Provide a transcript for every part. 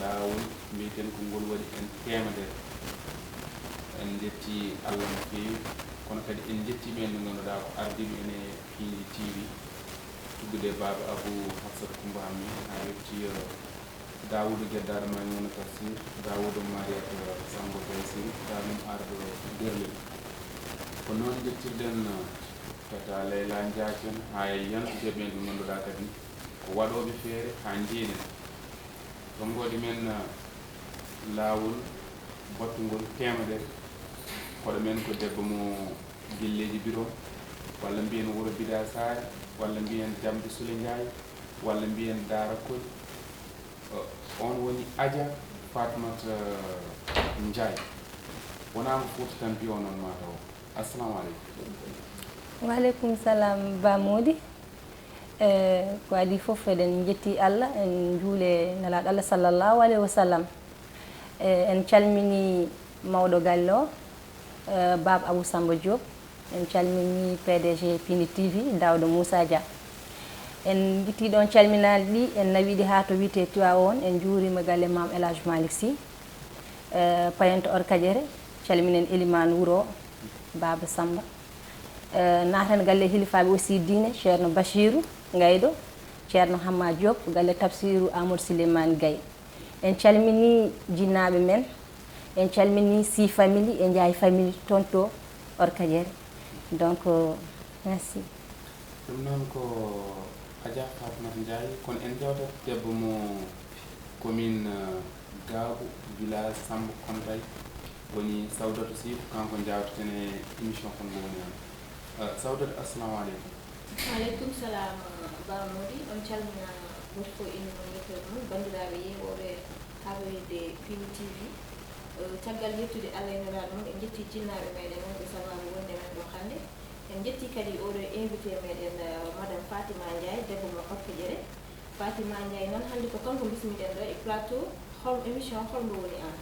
laawol mbiyeten ko ngol waɗi en temedere en jetti Allah no feewi kono kadi en jetti ɓen ɓe ngannduɗaa ko ardiɓe ene Piindi TV tuggude Baba Abou Hafsat Coumba Hammi haa yetti Dawoudou Gueddar Maimouna Tafsir Dawoudou Mariata Sango Taysir ɗum arɗo Derlel ko noon jettirɗen tata Layla Ndiaken haa yantude ɓen ɓe ngannduɗaa kadi ko waɗooɓe feere haa njeeɗen tonngode men laawol battugol temedere hoɗo men ko debbo mo Gilleeji Biro walla mbiyen Wuro Bida Saare walla mbiyen Jamde Sule Ndiaye walla mbiyen Daara Koli on woni Adja Fatmata Ndiaye wonaa mo Fuuta tan mbiyo noon mataw assalamu aleykum. Waaleykum salam Ba Mody ko adi fof eɗen jetti Allah en juule nelaɗo Allah sallllahu alayhi wa sallam en calmini mawɗo galle o Baba Abou Samba Diop en calmini PDG Piindi TV Daouda Moussa Dia en jitti ɗon calminaali ɗi en nawiɗi haa to wiyete Tivaouane en juurima galle Mame El Hadji Malick Sy Payento Orkadiéré calminen Elimane Wuro Baba Samba naten galle hilifaɓe aussi diine ceerno Bachirou Gayɗo ceerno Hamma Diop galle Tafsirou Amadou Souleymane Gaye en calmini jinnaɓe men en calmini Sy famille e Ndiaye famille toon to Orkadiéré donc merci. ɗum noon ko Adja Fatmata Ndiaye kono en jewtat debbo mo commune Gaabu village Samba Kontay woni Sawdata Sy kanko jawteten e émission kon ngo woni on Sawdata assalamu aleykum. Waaleykum salam Ba Mody on calmina goto fof inde mum yettode mum bandiraɓe yeewoɓe haɓoyde Piindi TV caggal yettude Allah e nelaɗo mum en jetti jinnaɓe meɗen wonɓe sababu wonde men ɗo hannde en jetti kadi oɗo invité meɗen madame Fatima Ndiaye debbo mo Orkadiéré Fatima Ndiaye noon hannde ko kanko bismiɗen ɗo e plateau hol émission holmo woni an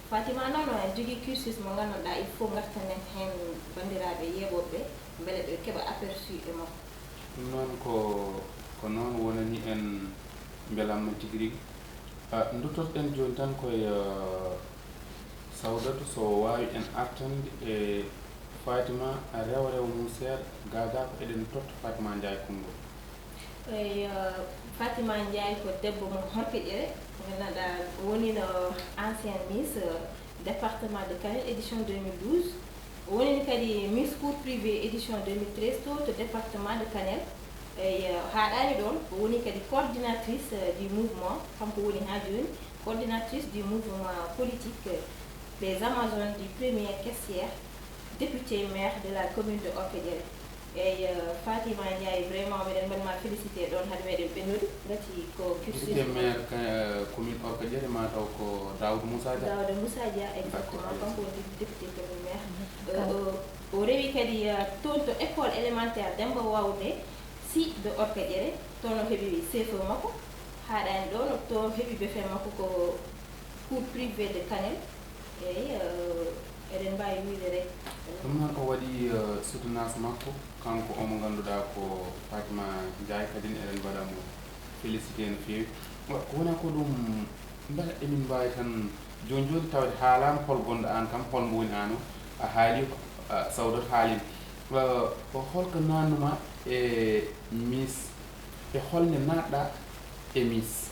Fatima noon en jogui cursus mo gandanɗa il faut gartanen hen bandiraɓe yeeɓoɓe beele ɓe keeɓa aperçu e makko ɗum noon ko noon wonani en beelamma tigui rigui duttoɗen joni tan koye Sawdata so wawi en artande e Fatima rew rew mum seeɗa gaga ko eɗen totta Fatima Ndiaye konngol. eyi Fatima Ndiaye ko debbo mo Orkadiéré gandanɗa wonino ancien miss département de Kanel édition 2012 wonini kadi miss cour privé édition 2013 to département de Kanel eyi haɗani ɗon woni kadi coordinatrice du mouvement kanko woni ha joni coordinatrice du mouvement politique des Amazones du premier caissière député maire de la commune de Orkadiéré eyi Fatima Ndiaye vraiment meɗen mbaɗma félicité ɗon haade meɗen ɓennude gati ko cursus député maire commune Orkadiéré mataw ko Daouda Moussa Dia. Daouda Moussa Dia exactement kanko woni député commune maire o rewi kadi toon to école élémentaire Demba Wawde Sy de Orkadiéré toon o heeɓi CFE makko haɗani ɗon to heeɓi BFM makko ko cours privé de Kanel eyi eɗen mbawi wiide rek ɗum noon o waɗi soutenance makko kanko omo ngannduɗa ko Fatima Ndiaye kadi eɗen mbaɗamo félicité no feewi ko wona ko ɗum mbela emin mbawi tan joni joni tawde haalama hol gonɗo an kam holmo woni an o a haali Sawdata haalima holko nannuma e miss e holne natɗa e miss.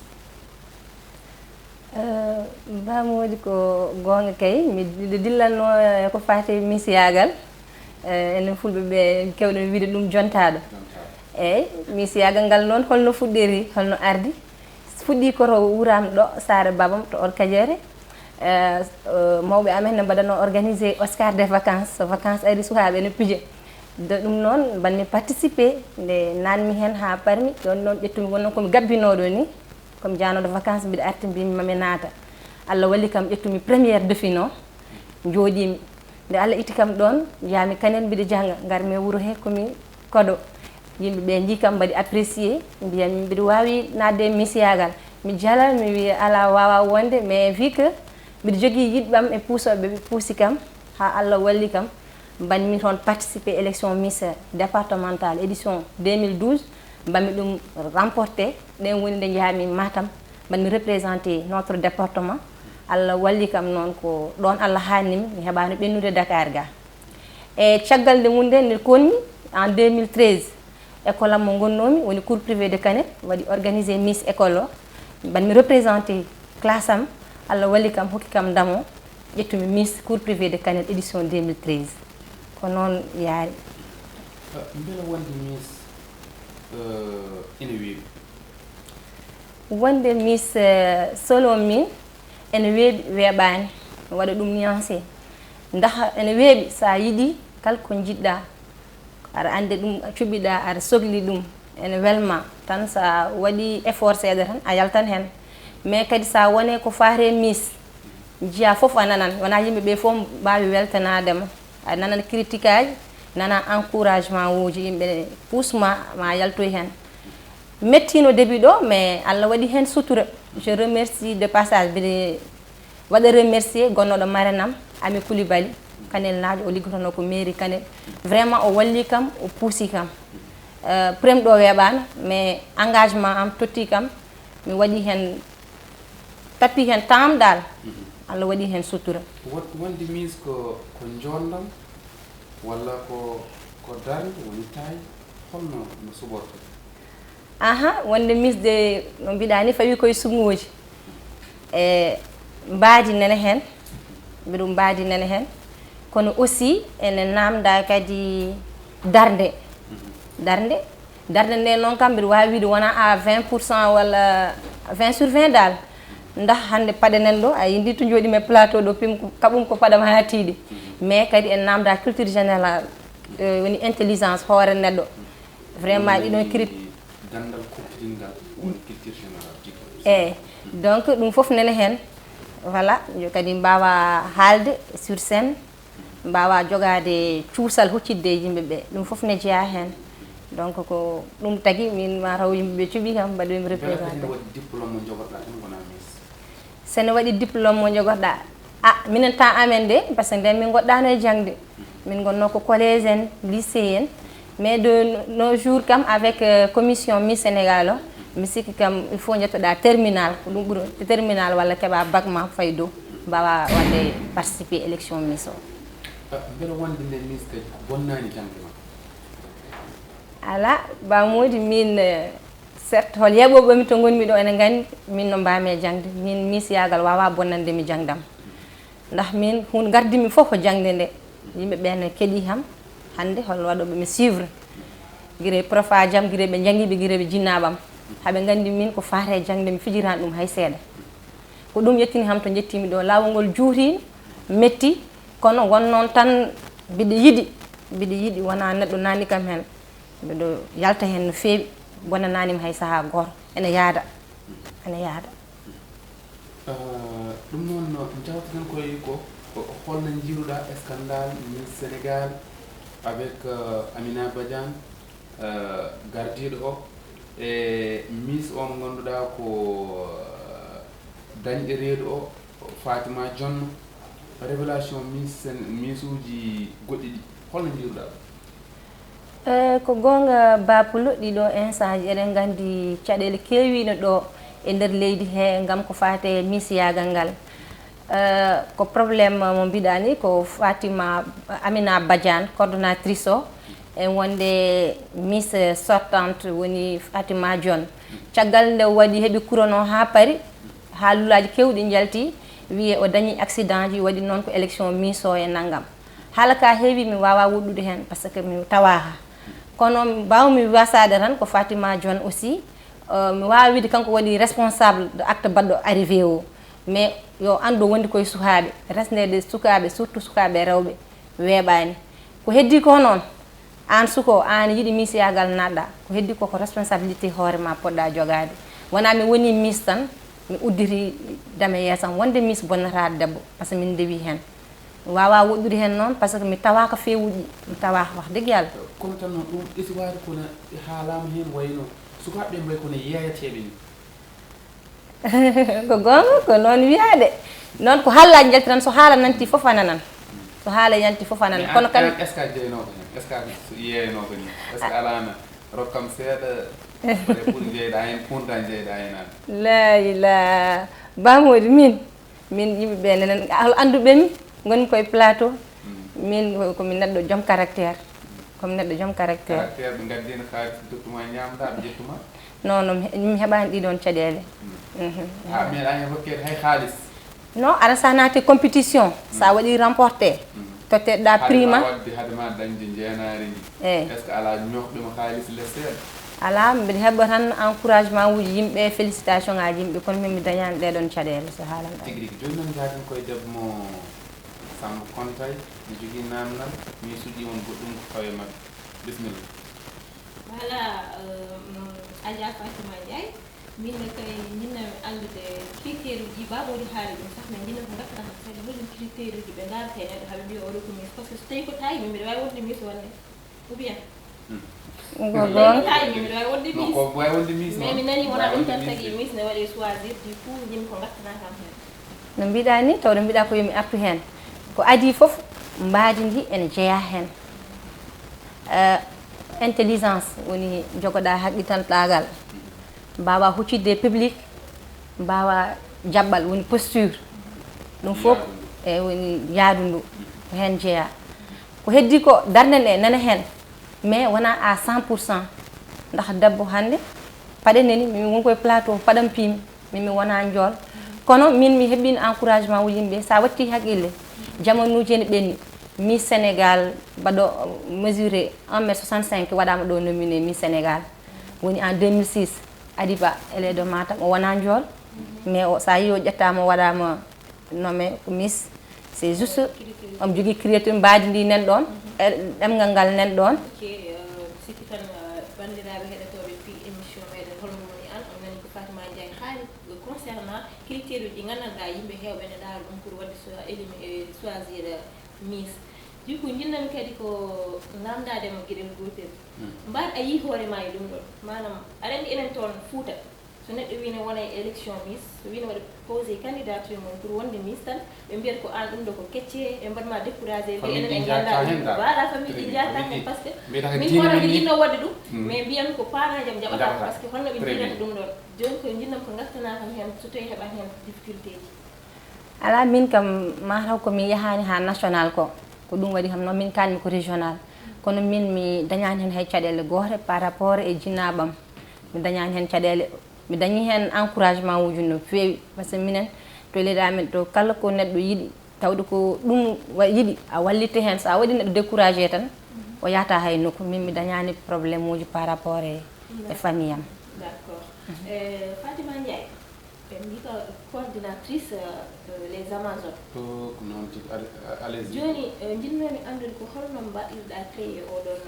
Ba Mody ko gonga kay miɗo dillanno ko fati miss yagal enen fulɓe ɓe kewɗen wiide ɗum jontaɗo eyyi miss yagal ngal noon holno fuɗɗiri holno ardi fuɗɗi koto wuram ɗo Saare Babam to Orkadiéré mawɓe amen ne mbaɗano organisé Oscar des vacances ari sukaɓe ne piije ɗum noon mbanmi participé nde nanmi hen ha parmi ɗon noon ƴettumi wonnoon komi gabbinoɗo ni comme janoɗo vacances mbiɗa arti mbimi mami naata Allah walli kam ƴettumi premiére défini o jooɗimi nde Allah itti kam ɗon jami Kanel mbiɗa jangga garmi e wuuro he komi koɗo yimɓeɓe jii kam mbaɗi apprécié mbiyami mbiɗa wawi nadde e miss yagal mi jala mi wi ala wawa wonde mais vu que mbiɗa jogui yiɗɓam e puusoɓe ɓe puusi kam ha Allah walli kam mbanmi toon participé élection miss départementale édition 2012 bami ɗum remporté ɗen woni nde jahami Matam mbanmi représenté notre département Allah walli kam noon ko ɗon Allah hannimi mi heɓano ɓennude Dakar ga e caggal nde wonde nde konni en 2013 école am mo gonnomi woni cours privé de Kanel waɗi organisé Miss école o mbanmi représenté classe am Allah walli kam hokki kam ndam o ƴettumi Miss cours privé de Kanel édition 2013 ko noon yaari mbela wonde Miss ene weeɓi wonde Miss solo min ene weeɓi weeɓani mi waɗa ɗum nuancé ndax ene weeɓi sa yiɗi kala ko jiɗɗa aɗa ande ɗum cuɓiɗa aɗa sohli ɗum ene welma tan sa waɗi effort seeɗa tan a yaltan hen mais kadi sa wone ko faare Miss jiya foof a nanan wona yimɓeɓe fof mbawi weltanadema a nanan critique aji nana encouragement uji yimɓe pousse ma yaltoy hen mettino début ɗo mais Allah waɗi hen sutura je remercie de passage mbiɗa waɗa remercier gonnoɗo marenam Ami Coulibaly Kanel naajo o liggotono ko mairie Kanel vraiment o walli kam o puusi kam prime ɗo weeɓano mais engagement am totti kam mi waɗi hen tappi hen tam dal Allah waɗi hen sutura wonde Miss ko jondam walla ko darde woni taay holno no suɓorto aha wonde Miss de no mbiɗa ni fawi koye suŋoji e mbaadi nene hen mbiɗum mbaadi nene hen kono aussi ene namda kadi darde nde noon kam mbiɗa wawi wiide wona à 20% walla 20/20 dal ndax hande paɗe nen ɗo a yindi to jooɗimi e plateau ɗo pim kaɓum ko paɗam ha tiiɗi mais kadi en namda culture générale woni intelligence hoore neɗɗo vraiment ɗiɗon gandal kokkitingal woni culture générale eyyi donc ɗum foof nene hen voilà kadi mbawa haalde sur scène mbawa jogade cuusal huccidde e yimɓeɓe ɗum foof ne jeeya hen donc ko ɗum tagui min mataw yimɓeɓe cuuɓi kam mbaɗoymi représenté diplôme mo jogorɗa tan wona Miss sene waɗi diplôme mo jogorɗa minen temps amen de par ce que nden min goɗɗano e jangde min gonno ko collège en lycée en mais de nos jours kam avec commission Miss Sénégal o mi sikki kam il faut jettoɗa terminal ko ɗum ɓuuri terminal walla keɓa bac ma fay dow mbawa wadde participer élection Miss o beele wonde nde Miss kadi bonnani jangde ma ala bamodi min certes hol yeɓoɓami to gonmi ɗo ene gandi min no mbami e jangde min Miss yagal wawa bonnande mi jangdam ndax min hun gardimi fof ko jangde nde yimɓeɓe ne keeɗi ham hande hol waɗoɓe mi suivre guire prof ajam guire ɓe jangiɓe guire ɓe jinnaɓam haɓe gandi min ko fate e jangde mi fijirani ɗum hay seeɗa ko ɗum yettini ham to jettimi ɗo lawol ngol juuti metti kono wonnoon tan mbiɗa yiɗi wona neɗɗo nani kam hen mbiɗo yalta hen no feewi bonnananimi hay saaha goto ene yaada ɗum noon jawtaten koye ko holno jiiruɗa scandale Miss Sénégal avec Amina Badiane gardiɗo o e Miss o mo ganduɗa ko dañɗo reedu o Fatima Jonno révélation Miss uji goɗɗi ɗi holno jiiruɗa ko gonga Bapulo ɗiɗo instant ji eɗen gandi caɗele kewino ɗo e nder leydi he gam ko fate Miss yagal ngal ko probléme mo mbiɗa ni ko Fatima Amina Badiane coordonnatrice o e wonde Miss sortante woni Fatima Dione caggal nde waɗi heeɓi couronne o ha paari haalulaji kewɗi jalti wiye o dañi accident ji waɗi noon ko élection Miss o e naggam haala ka heewi mi wawa woɗɗude hen par ce que mi tawaha kono mbawmi wasade tan ko Fatima Dione aussi mi wawa wiide kanko waɗi responsable de acte baɗɗo arrivé o mais yo andu wondi koye sukaɓe resnede sukaɓe surtout sukaɓe rewɓe weeɓani ko heddi ko noon an suko an yiiɗi Miss yagal natɗa ko heddi ko responsabilité hoorema poɗɗa jogade wona mi woni Miss tan mi udditi dame yeesam wonde Miss bonnatade debbo par ce que min dewi hen mi wawa woɗɗude hen noon par ce que mi tawaka fewuji mi tawa wax degg yalla kono tan noon ɗum ɓesiwade kono haalama hen wayno sukaɓe mbay kono yeeyateɓe ni ko gonga ko noon wiyade noon ko hallaji jalti tan so haala nanti foof a nanan so haala yanti foof a nanan kono kadi est ce que jeynoko hen est ce que yeeyanoko ni est ce que alano rokkam seeɗa pour jeyɗa hen punta jeyɗa hen an la bamodi min yimɓeɓe nenen anduɓemi goni koye plateau min komin neɗɗo joom caractère komi neɗɗo joom caractère ɓe gaddino haalis dottuma ñamda ɓe jettuma non mi heɓani ɗiɗon caɗele a meeɗani hokkede hay haalis non aɗa sa naati compétition sa waɗi remporté totteɗɗa prima wadde hadema dañde jeenari ndi est ce que ala ñoxɗuma haalis less seeɗa ala mbiɗa heɓa tan encouragement uji yimɓe félicitation ngaji yimɓe kono min mi dañani ɗeɗon caɗele so haalanɗa tigui rigui joni noon jaaten koye debbo mo Samba Kontay mi jogui namdal mi suuɗi won goɗɗum ko fawe mabɓe bisimilla voilà Adja Fatima Ndiaye min kay jinnami andude critére uji bamoɗi haali ɗum sax min jinna ko gattata ko kadi hoɗum critére uji ɓe darata e neɗɗo haɓe mbiya oɗo ko mis par ce que so tawi ko tawi min mbiɗa wawi wonde mis wonde ou bien tawi min mbiɗa wawi wonde mis ko wawi wonde mis mais mi nani wona ɗum tan tagui mis ne waɗi choisir du coup jinmi ko gattata kam hen no mbiɗa ni tawde mbiɗa ko yomi artu hen ko adi foof mbaadi ndi ene jeeya hen intelligence woni jogoɗa haqqitanɗagal mbawa huccidde public mbawa jaɓɓal woni posture ɗum fof e woni yaadu ndu ko hen jeeya ko heddi ko darde nde nana hen mais wona à 100% ndax debbo hande paɗe neni min woni koye plateau paɗam piimi min mi wona jool kono min mi heɓino encouragement uji yimɓe sa watti haqqille jamanuji ene ɓenni Miss Sénégal baɗo mesuré 1m65 waɗama ɗo nominé Miss Sénégal woni en 2006 Adiba elle de Matam o wona jool mais sa yi o ƴettama waɗama nommé ko Miss c'est juste omo jogui créature mbadi ndi nen ɗon ɗemgal ngal nen ɗon sikki tan bandiraɓe heɗotoɓe fi émission meɗen holno woni an on nani ko Fatima Ndiaye haali concernant critére uji ɗi gandanɗa yimɓe hewɓe ne ɗaara ɗum pour wadde choisir Miss du coup jinnami kadi ko namdadema gueɗel gotel mbaɗ a yi hoorema e ɗum ɗon manam aɗa andi enen toon Fouta so neɗɗo wine wona e élection Miss so wine waɗa posé candidature mum pour wonde Miss tan ɓe mbiyata ko an ɗum ɗo ko kecce ɓe mbaɗma découragé ɓe enen en ganda ɗum voilà famille ɗi jata hen par ce que min kono mi jinno wadde ɗum mais mbiyami ko parajam jaɓata par ce que holno ɓe jiinata ɗum ɗon joni ko jinnam ko gattana kam hen so tawi heɓat hen difficulté ji ala min kam mataw komi yahani ha national ko ɗum waɗi kam noon min kalmi ko régional kono min mi dañani hen hay caɗele gote par rapport e jinnaɓam mi dañani hen caɗele mi dañi hen encouragement uji no fewi par ce que minen to leydi amen to kala ko neɗɗo yiiɗi tawde ko ɗum yiiɗi a wallitte hen sa waɗi neɗɗo découragé tan o yahata hay nokku min mi dañani probléme uji par rapport e famille am d'accord Fatima Ndiaye mi ko coordinatrice les Amazones ko noon tigi allez joni jinnomi andude ko holno mbaɗirɗa créé oɗon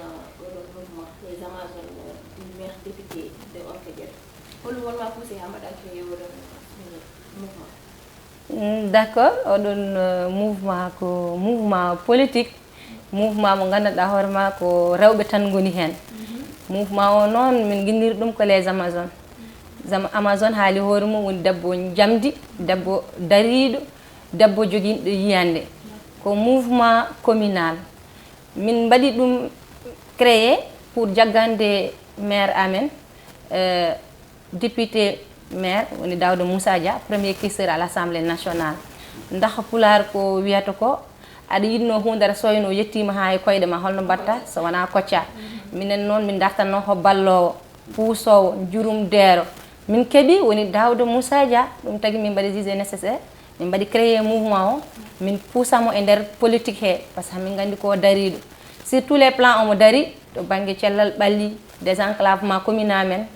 mouvement les Amazones du maire député de Orkadiéré holno wonma poussé ha mbaɗa créé oɗon mouvement d'accord oɗon mouvement ko mouvement politique mouvement mo gandanɗa hoorema ko rewɓe tan goni hen mouvement o noon min guinniri ɗum ko les Amazones Amazone haali hoore mum woni debbo jamdi debbo dariɗo debbo joguiɗo yiyande ko mouvement communal min mbaɗi ɗum créé pour jaggande maire amen député maire woni Daouda Moussa Dia premier questeur à l'Assemblée nationale ndax pular ko wiyata ko aɗa yinno hunde aɗa soyno yettima ha e koyɗe ma holno mbatta so wona kocca minen noon min dartanno ko ballowo puusowo jurum deero min keeɓi woni Daouda Moussa Dia ɗum tagui min mbaɗi jugé nécessaire min mbaɗi créé mouvement o min puusamo e nder politique he par ce que min gandi ko dariɗo sur tous les plans omo dari to banggue cellal ɓalli désenclavement commune amen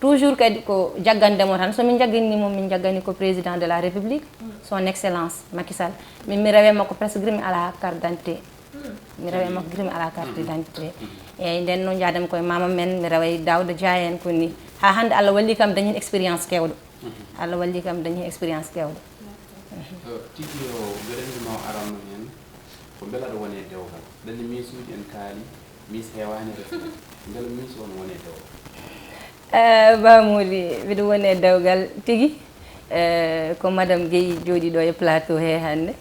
toujours kadi ko jaggandemo tan somin jagganimo min jaggani ko président de la république son excellence Macky Sall min mi rewe makko presque grimi ala carte d'identité mi rewe makko grimi ala carte d'identité eyyi nden noon jaademi koye mama men mi rewa Daouda Dia en koni ha hande Allah walli kam dañi hen expérience kewɗo Allah walli kam dañi hen expérience kewɗo tigi o beɗenima o aranno hen ko beela ɗo wone dewgal ɗanni misuji en kaali mis hewani resde beela mis on wone dewgal Bamodi mbiɗa woni e dewgal tigui ko madame Guèye jooɗiɗo e plateau he hande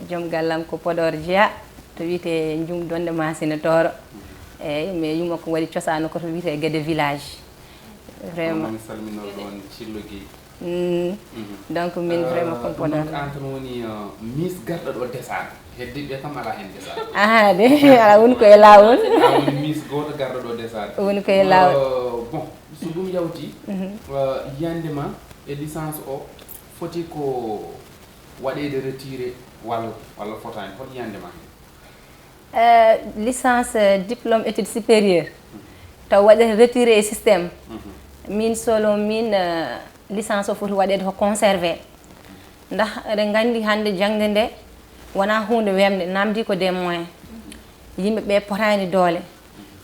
joom gallam ko Podor Dia to wiyete Jumdonde Masina Toro eyyi mais yumma ko waɗi cosano koto wiyete Guédé village vraiment mi salmino ɗon cillogi donc min vraiment componant an tan woni miss garɗo ɗo desade heddiɓe kam ala hen desade aha de ala woni koye lawol woni miss goto garɗo ɗo desade woni koye lawol bon so ɗum yawti yiyandema e licence o foti ko waɗede retiré walla fotani hol yiyandema licence diplôme études supérieures taw waɗete retiré e systéme min solo min licence o foti waɗede ko conservé ndax eɗen gandi hande jangde nde wona hunde wemde namdi ko des moyens yimɓe ɓe potani doole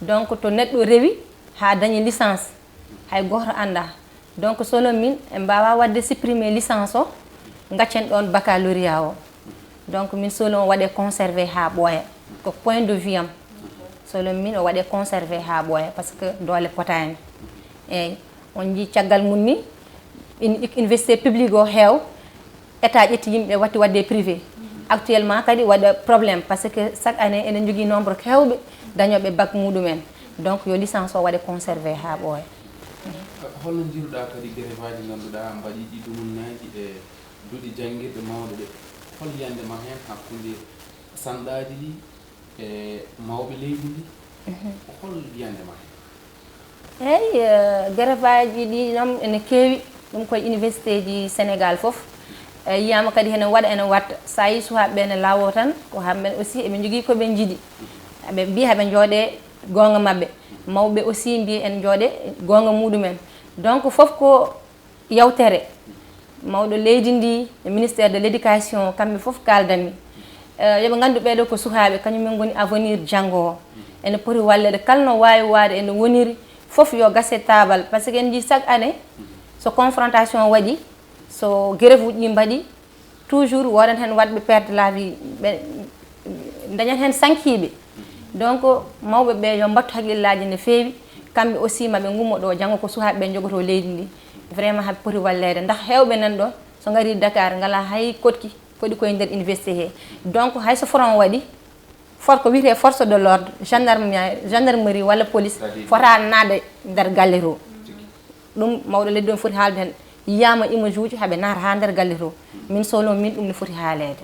donc to neɗɗo rewi ha dañi licence hay goto anda donc solo min en mbawa wadde supprimer licence o gaccen ɗon baccalauréat o donc min solo o waɗe conservé ha ɓooya ko point de vue am solo min o waɗe conservé ha ɓooya par ce que doole potani eyyi on jii caggal mum ni université publique o heew état ƴetti yimɓe watti wadde privé actuellement kadi waɗa probléme par ce que chaque année enen jogui nombre hewɓe dañoɓe bac muɗumen donc yo licence o waɗe conservé ha ɓooya holno jiruɗa kadi grève aji ganduɗa mbaɗi ɗi dumunnaji e duuɗi jangguirɗe mawɗe ɗe hol yiyandema hen hakkude sanɗaji ɗi e mawɓe leydi ndi hol yiyandema hen eyyi grève aji ɗi noon ene keewi ɗum koye université ji sénégal foof yiyama kadi hene waɗa ene watta sa yi sukaɓeɓe ne lawo tan ko hamɓen aussi eɓe jogui koɓe jiiɗi ɓe mbi haɓe jooɗe gonga mabɓe mawɓe aussi mbi en jooɗe gonga muɗumen donc foof ko yawtere mawɗo leydi ndi ministére de l' éducation kamɓe foof kaldanmi yooɓe gandu ɓeɗo ko sukaɓe kañumen goni avenir janggo o ene poti wallede kala no wawi wade ene woniri foof yo gasse tabal par ce que en jii chaque année so confrontation waɗi so grève uji ɗi mbaɗi toujours wodan hen wadɓe perde la vie ɓe dañat hen sankiɓe donc mawɓe ɓe yo mbattu haqqillaji no fewi kamɓe aussi maɓe gummo ɗo janggo ko sukaɓeɓe jogoto leydi ndi vraiment haɓe poti wallede ndax hewɓe nan ɗo so gari Dakar ngala hay kotki koɗi koye nder université he donc hayso front waɗi fort ko wiyete force de l' ordre gendarmerie walla police fota naade nder galle to ɗum mawɗo leddi on foti haalde hen yiyama image uji haaɓe naata ha nder galle to min solo min ɗum ne foti haalede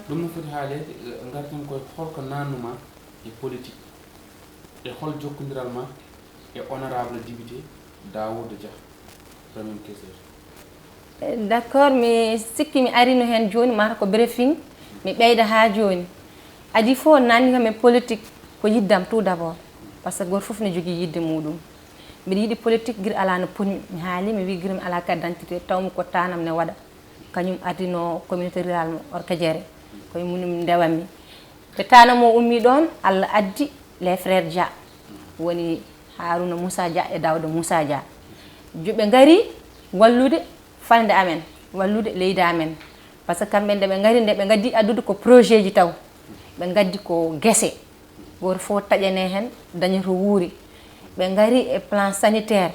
ɗum no foti haalede garten koye holko nannuma e politique e hol jokkodiral ma e honorable député Daouda Dia premier questeur d' accord mi sikki mi arino hen joni mata ko briefing mi ɓeyda ha joni adi fof nanni kam e politique ko yiddam tout d' abord par ce que goto foof ne jogui yidde muɗum mbiɗa yiiɗi politique guir ala no ponmi mi haali mi wi guir mi ala carte d' identité tawmi ko tanam ne waɗa kañum ardino communauté rural mo Orkadiéré koye munum ndewammi te tanam o ummi ɗon Allah addi les frères Dia woni Harouna Moussa Dia e Daouda Moussa Dia joɓe gari wallude falde amen wallude leydi amen par ce que kamɓe nde ɓe gari nde ɓe gaddi addude ko projet ji taw ɓe gaddi ko guesse goto fof taƴane hen daña to wuuri ɓe gari e plan sanitaire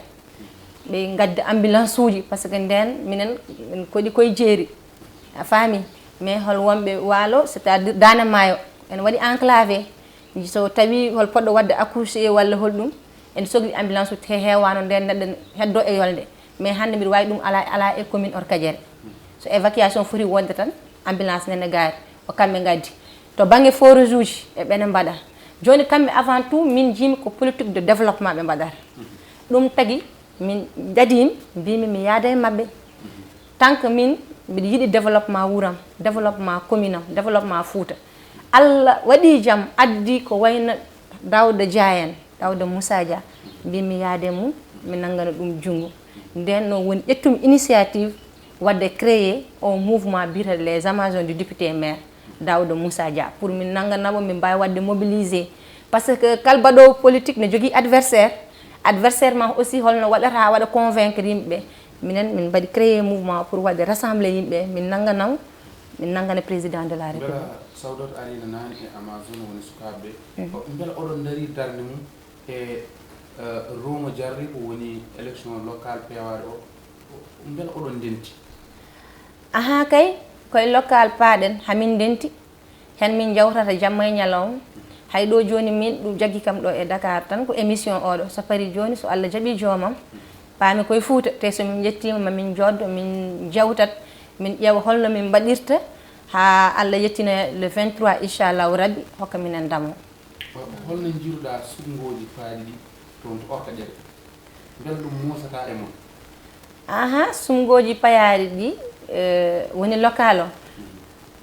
ɓe gaddi ambulance uji par ce que nden minen koɗi koye jeeri a faami mais hol wonɓe waalo c' est à dire Dane Maayo en waɗi enclavé so tawi hol poɗɗo wadde accouché walla holɗum en sohli ambulance uji heewano nden neɗɗo heddo e yolde mais hande mbiɗa wawi ɗum ala e commune Orkadiéré so évacuation foti wonde tan ambulance nene gaari o kamɓe gaddi to banggue forage uji e ɓene mbaɗa joni kamɓe avant tout min jimi ko politique de développement ɓe mbaɗata ɗum tagui min dadimi mbimi mi yaada e mabɓe tant que min mbiɗa yiiɗi développement wuuram développement commune am développement Fouta Allah waɗi jaam addi ko wayno Daouda Dia en Daouda Moussa Dia mbimi yaade mum mi nangana ɗum junggo nden noon woni ƴettumi initiative wadde créer o mouvement biyete les amazones du député maire Daouda Moussa Dia pour min nanganamo min mbawi wadde mobiliser par ce que kala mbaɗowo politique ne jogui adversaire ma aussi holno waɗata ha waɗa convaincre yimɓeɓe minen min mbaɗi créer mouvement pour wadde rassemblé yimɓe min nangana président de la république sawdoto arina nani e amazone woni sukaɓeɓe beela oɗon daari darde mum e Romo Jarri ko woni élection locale pewaɗe o beela oɗon ndenti aha kay koye local paaɗen hamin ndenti hen min jawtata jamma e ñalawma hayɗo joni min ɗum jaggi kam ɗo e Dakar tan ko émission oɗo so pari joni so Allah jaaɓi joomam paami koye Fouta te somin jettima mamin joddo min jewtat min ƴeewa holno min mbaɗirta ha Allah yettina le 23 inchallahu rabbi hokka minen ndamo. holno jiiruɗa sugngoji paaɗi ɗi toon to Orkadiéré beele ɗum musata e mon? aha sumgoji payaari ɗi woni local o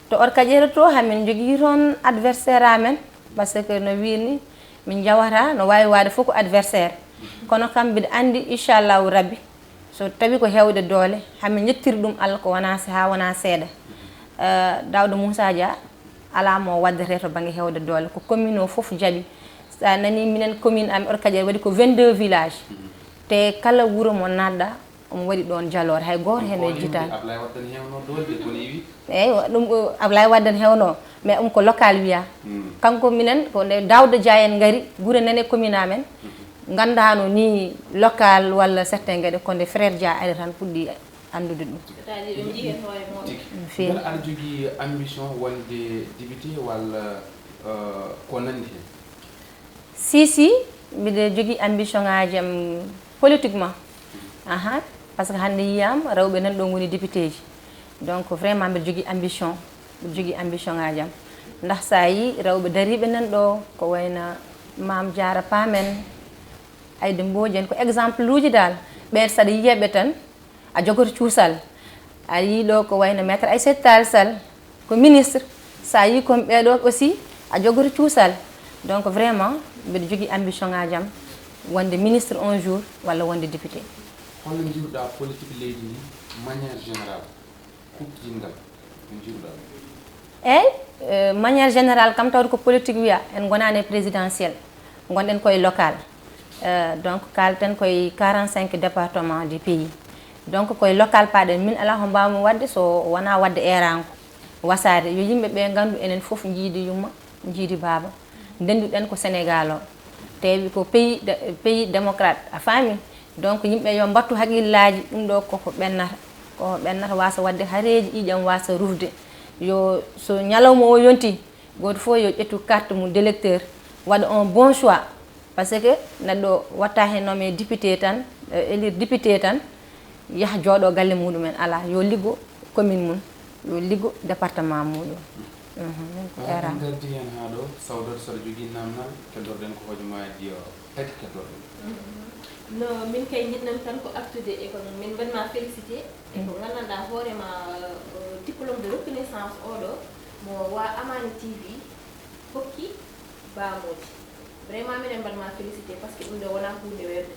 to Orkadiéré to hamin jogui toon adversaire amen par ce que no wirni min jawata no wawi wade fof ko adversaire kono kam mbiɗa andi inchallahu rabbi so tawi ko hewde doole hamin yettiri ɗum Allah ko wona ha wona seeɗa Daouda Moussa Dia ala mo waddete to banggue hewde doole ko commune o foof jaaɓi sa nani minen commune ami Orkadiéré waɗi ko 22 villages te kala wuuro mo natɗa omo waɗi ɗon jaloore hay goto hen e jitani eyyi ɗum Ablaye Wade ne hewno mais ɗum ko local wiya kanko minen ko nde Daouda Dia en gaari guure nane commune amen gandano ni local walla certain gueɗe ko nde frère Dia ari tan puɗɗi andude ɗum. beele aɗa jogui ambition wonde député walla ko nandi hen? si mbiɗa jogui ambition ngaji am politiquement aha par ce que hande yiyam rewɓe nan ɗon goni député ji donc vraiment mbiɗa jogui ambition ngaji am ndax sa yi rewɓe dariɓe nan ɗo ko wayna Mame Diarra Pamen Aïda Mbodji en ko exemple uji dal ɓen saɗa yiyaɓe tan a jogoto cuusal a yi ɗo ko wayno maître Aïssata Tall Sall ko ministre sa yi kon ɓeɗo aussi a jogoto cuusal donc vraiment mbiɗa jogui ambition ngaji am wonde ministre un jour walla wonde député. holno jiiruɗa politique leydi ndi manière générale kuɓtingal no jiiruɗa? eyyi manière générale kam tawde ko politique wiya en gonani présidentiel gonɗen koye local donc kalten koye 45 département du pays donc koye local paɗen min ala ko mbawmi wadde so wona wadde eranko wasade yo yimɓeɓe gandu enen foof jiidi yumma jiidi baba ndenduɗen ko Sénégal o tewi ko pays démocrate a faami donc yimɓe yo mbattu haqqillaji ɗum ɗo koko ɓennata wasa wadde hareji ƴiƴam wasa rufde yo so ñalawma o yonti goto fof yo ƴettu carte mum d'électeur waɗa un bon choix par ce que neɗɗo watta hen nommé député tan élire député tan yaha jooɗo galle muɗumen ala yo liggo commune mum yo liggo département muɗum era gardi hen ha ɗo sawdoto saɗa jogui namdal keddorɗen ko hojomaji tati keddorɗen. no min kay jiɗnam tan ko artude e ko min mbaɗma félicité e ko gandanɗa hoorema diplôme de reconnaissance oɗo mo wa Amani TV hokki baamoji vraiment minen mbaɗma félicité par ce que ɗum ɗo wona hunde werde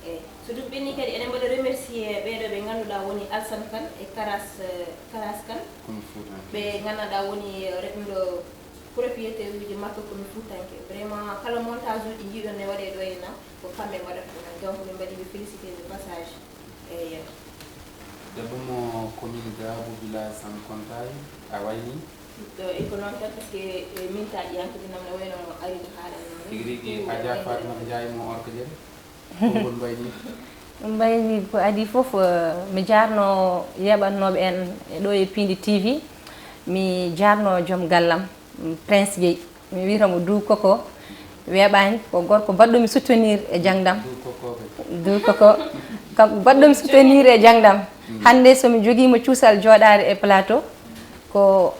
eyyi so ɗum ɓenni kadi eɗen mbaɗa remercier ɓeɗo ɓe ganduɗa woni Alsane Kane e Karas Kane ɓe gandanɗa woni reɓɗo propriétaire uji makko komi Foutanké vraiment kala montage uji jiiɗon ne waɗe ɗo henna ko kamɓe mbaɗata ɗumen donc min mbaɗiɓe félicité de passage eyyi debbo mo commune Dabo village Sankontaye a wayni e ko noon tan par ce que min taƴi yankudinam ne wayno ariɗo haala noon tigui rigui Adja Fatimata Ndiaye mo Orkadiéré kongol mbayni mbayni ko adi foof mi jarno yeɓannoɓe en ɗo e Pindi TV mi jarno joom gallam Prince Gueye mi wiyatamo Dou Koko weeɓani ko gorko baɗɗomi soutenir e jangdam Dou Koko kanko baɗɗomi soutenir e jangdam hande somi joguima cuusal joɗade e plateau ko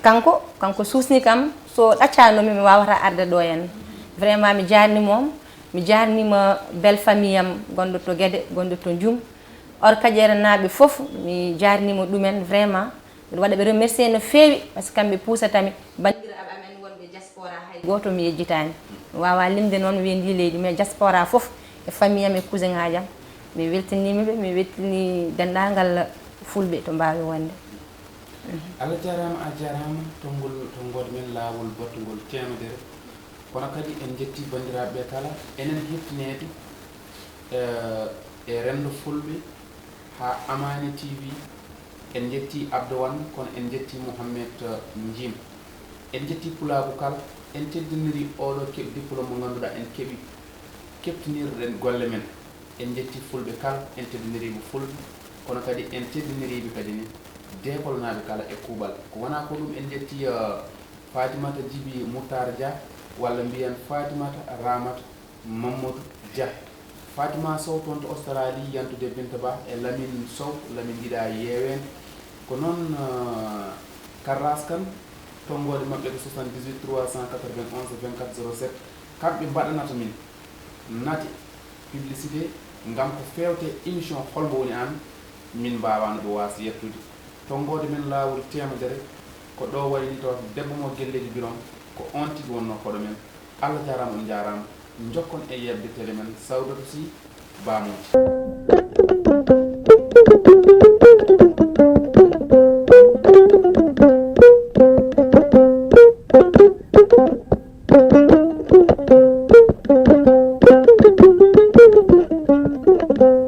kanko suusni kam so ɗaccanomi mi wawata arde ɗo henna vraiment mi jarnimom mi jarnima belle famille am gonɗo to Guédé gonɗo to Djoum Orkadiéré naaɓe foof mi jarnima ɗumen vraiment mbiɗa waɗaɓe remercier no feewi par ce que kamɓe puusatami bandiraɓe amen wonɓe diaspora hay goto mi yejjitani mi wawa limde noon mi wiya ndi leydi mais diaspora foof e famille am e cousin ngaji am mi weltanimiɓe mi weltani dendagal fulɓe to mbawi wonde. Allah jarama a jarama to ngod men lawol battugol temedere kono kadi en jetti bandiraɓe kala enen hettinede e rendo fulɓe ha Amani TV en jetti Abdou Wane kono en jetti Mouhamed Njim en jetti Pulagu kala en teddiniri oɗo keɓ diplôme mo ganduɗa en keeɓi keptinirɗen golle men en jetti fulɓe kala en teddiniriɓe fulɓe kono kadi en teddiniriɓe kadi ni décole naɓe kala e kuuɓal ko wona ko ɗum en jetti Fatimata Djibi Moutar Dia walla mbiyen Fatimata Ramata Mamadou Dia Fatima Sow toon to Australie yantude Binta Ba e Lamine Sow Lamine Dida yewen ko noon Karras kan tongode mabɓe ko 78 391 24 07 kamɓe mbaɗanata min nati publicité ngam ko fewte émission holmo woni an min mbawano ɗo wasa yettude tongode men lawol temedere ko ɗo wayi ni taw debbo mo gelleji biron ko on tigi wonno koɗo men Allah jarama on jarama jokkon e yebde télé men Sawdatu Sy Bamoji. Thank you.